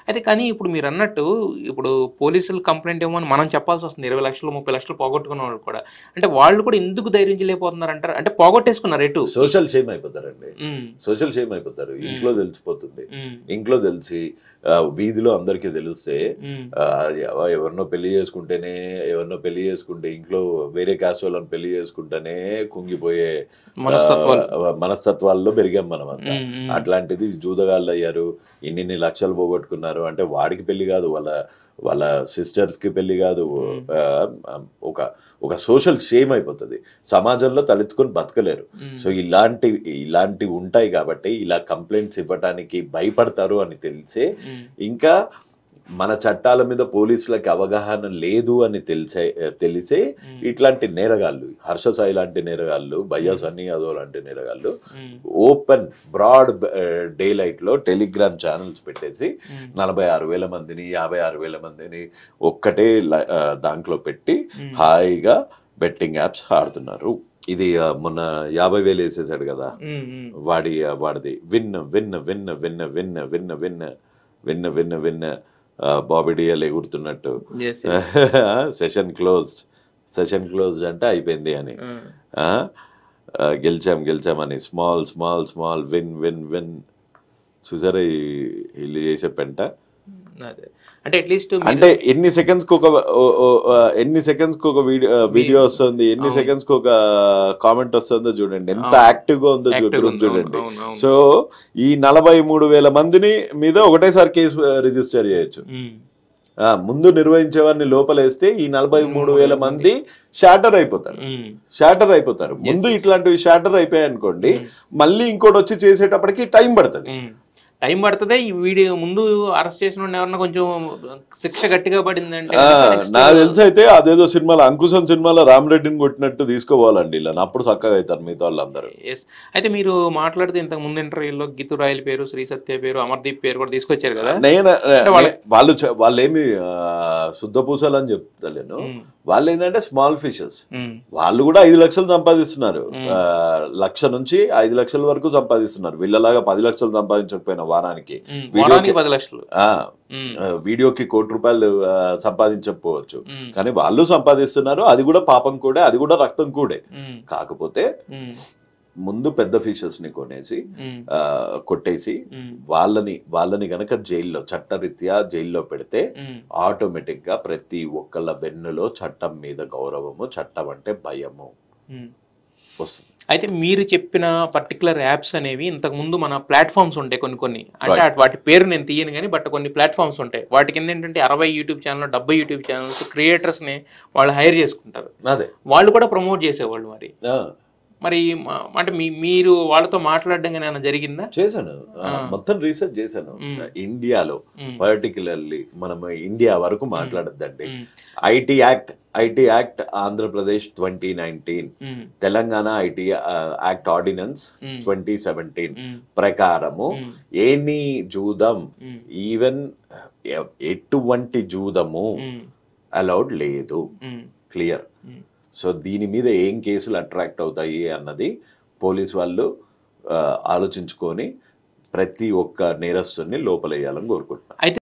అయితే కానీ ఇప్పుడు మీరన్నట్టు ఇప్పుడు పోలీసులు కంప్లెయింట్ ఇవ్వమని మనం చెప్పాల్సొస్తుంది. 20,00,000, 30,00,000 పోగొట్టుకున్నవాళ్ళు కూడా. అంటే వాళ్ళు కూడా ఎందుకు ధైర్యం చేయలేకపోతున్నారంటారు? అంటే పోగొట్టేసుకున్నారు ఎటు. సోషల్ షేమ్ అయిపోతారండి. హ్మ్. సోషల్ షేమ్ అయిపోతారు. ఇంట్లో హ్మ్. తెలిసిపోతుంది. హ్మ్. ఇంట్లో తెలిసి వీధిలో అందరికీ తెలిస్తే హ్మ్. ఎవరినో పెళ్లి చేసుకుంటే ఇంట్లో వేరే కాస్ట్ వాళ్ళని పెళ్లి చేసుకుంటేనే కుంగిపోయే మనస్తత్వాలు. మనస్తత్వాల్లో పెరిగాం మనమంతా. హ్మ్. హ్మ్. అట్లాంటిది జూదగాళ్ళు అయ్యారు, ఇన్నిన్ని లక్షలు పోగొట్టుకున్నారు అంటే వాడికి పెళ్లి కాదు, వాళ్ళ వాళ్ళ సిస్టర్స్కి పెళ్లి కాదు. హ్మ్. ఒక ఒక సోషల్ షేమ్ అయిపోతుంది. సమాజంలో తలెత్తుకొని బతకలేరు. హ్మ్. సో ఇలాంటివి ఉంటాయి కాబట్టి ఇలా కంప్లైంట్స్ ఇవ్వటానికి భయపడతారు అని తెలిసే, హ్మ్. ఇంకా మన చట్టాల మీద పోలీసులకి అవగాహన లేదు అని తెలిసే హ్మ్. ఇట్లాంటి నేరగాళ్ళు, హర్ష సాయి లాంటి నేరగాళ్ళు, భయ్యా హ్మ్. సన్నీ యాదవ్ లాంటి నేరగాళ్ళు హ్మ్. ఓపెన్ బ్రాడ్ డే లైట్ లో టెలిగ్రామ్ ఛానల్స్ పెట్టేసి హ్మ్. 46,000 మందిని 56,000 మందిని ఒక్కటే దాంట్లో పెట్టి హ్మ్. హాయిగా బెట్టింగ్ యాప్స్ ఆడుతున్నారు. ఇది మొన్న 50,000 వేసేసాడు కదా హ్మ్. హ్మ్. వాడిది win win win win win win win win win win Bobby Deol ఎగురుతున్నట్టు యెస్. యెస్. సెషన్ క్లోజ్డ్ అంటే అయిపోయింది అని. ఆ! ఆ, గెలిచామని స్మాల్ విన్ విన్ విన్ చూసారా వీళ్ళు చేసే పెంట. అదే. అంటే అట్‌లీస్ట్ మీరు అంటే ఎన్ని సెకండ్స్ కి ఒక వీడియో వస్తుంది, ఎన్ని అవును. సెకండ్స్ కి ఒక కామెంట్ వస్తుందో చూడండి, ఎంత అవును. యాక్టివ్ గా ఉందో యాక్టివ్‌గా గ్రూప్ ఉంది. అవును. చూడండి. అవును. అవును. సో ఈ 43,000 మందిని మీద ఒకటేసారి కేసు రిజిస్టర్ చేయొచ్చు. హ్మ్. ముందు నిర్వహించేవాడిని లోపలేస్తే ఈ 43,000 మంది. మంది షాటర్ అయిపోతారు. హ్మ్. యెస్. ముందు యెస్. ఇట్లాంటివి షాటర్ అయిపోయాయి అనుకోండి, హ్మ్. మళ్ళీ ఇంకోటి వచ్చి చేసేటప్పటికి టైం పడుతుంది. హ్మ్. టైం పడతదే. ఈ వీడియో ముందు అరెస్ట్ చేసినోడిని ఎవరన్నా కొంచెం శిక్ష గట్టిగా పడిందంటే గనక నెక్స్ట్ నాకు తెలిసి అయితే అదేదో సినిమాలో అంకుశం సినిమాలో రామరెడ్డిని కొట్టినట్టు తీసుకోవాలండి ఇలా, అప్పుడు చక్కగా అవుతారు మిగతా వాళ్ళందరూ. యెస్. అయితే మీరు మాట్లాడితే ఇంతకు ముందు ఇంటర్వ్యూలో గీతూ రాయల పేరు, శ్రీ సత్య పేరు, అమర్దీప్ పేరు కూడా తీసుకొచ్చారు కదా! నేను అంటే వాళ్ళేమి శుద్ధపూసలు అని చెప్తలేను. హ్మ్. వాళ్ళు ఏంటంటే స్మాల్ ఫిషెస్. హ్మ్. వాళ్ళు కూడా 5 లక్షలు సంపాదిస్తున్నారు. హ్మ్. 1,00,000 నుంచి 5 లక్షల వరకు సంపాదిస్తున్నారు. వీళ్ళలాగా 10 లక్షలు సంపాదించకపోయినా వారానికి హ్మ్. వీడియోకి వారానికి 10,00,000. ఆ, హ్మ్. వీడియోకి ₹1,00,00,000 సంపాదించకపోవచ్చు, హ్మ్. కానీ వాళ్ళు సంపాదిస్తున్నారు. అది కూడా పాపం కూడా, అది కూడా రక్తం కూడే. హ్మ్. కాకపోతే హ్మ్. ముందు పెద్ద ఫిషెస్ ని కొనేసి హ్మ్. కొట్టేసి హ్మ్. వాళ్ళని గనక చట్టరీత్యా జైల్లో పెడితే హ్మ్. ఆటోమేటిక్ గా ప్రతి ఒక్కళ్ళ వెన్నులో చట్టం మీద గౌరవము, చట్టం అంటే భయము హ్మ్. వస్తుంది. అయితే మీరు చెప్పిన పర్టిక్యులర్ యాప్స్ అనేవి ఇంతకుముందు మన ప్లాట్‌ఫార్మ్స్ ఉంటాయి కొన్ని కొన్ని. అంటే రైట్. వాటి పేరు నేను తీయను గానీ బట్ కొన్ని ప్లాట్‌ఫార్మ్స్ ఉంటాయి. వాటి కింద ఏంటంటే 60 యూట్యూబ్ ఛానెల్, 70 యూట్యూబ్ ఛానెల్స్ క్రియేటర్స్‌ని వాళ్ళు హైర్ చేసుకుంటారు. అదే. వాళ్ళు కూడా ప్రమోట్ చేసేవాళ్ళు మరి. ఆ, మరి అంటే మీరు వాళ్ళతో మాట్లాడడం గాని ఏమైనా జరిగిందా? చేశాను. ఆ! మొత్తం రీసెర్చ్ చేశాను. హ్మ్. ఇండియాలో హ్మ్. పర్టికులర్లీ మనం ఇండియా వరకు హ్మ్. మాట్లాడద్దండి. హ్మ్. ఐటీ యాక్ట్ ఆంధ్రప్రదేశ్ 2019, హ్మ్. తెలంగాణ ఐటీ యాక్ట్ ఆర్డినెన్స్ హ్మ్. 2017 హ్మ్. ప్రకారము హ్మ్. ఎనీ జూదం, హ్మ్. ఈవెన్ ఎటువంటి జూదము హ్మ్. అలౌడ్ లేదు. హ్మ్. క్లియర్. హ్మ్. సో దీని మీద ఏం కేసులు అట్రాక్ట్ అవుతాయి అన్నది పోలీస్ వాళ్ళు ఆలోచించుకొని ప్రతి ఒక్క నేరస్తుని లోపలేయాలని కోరుకుంటున్నాను. అయితే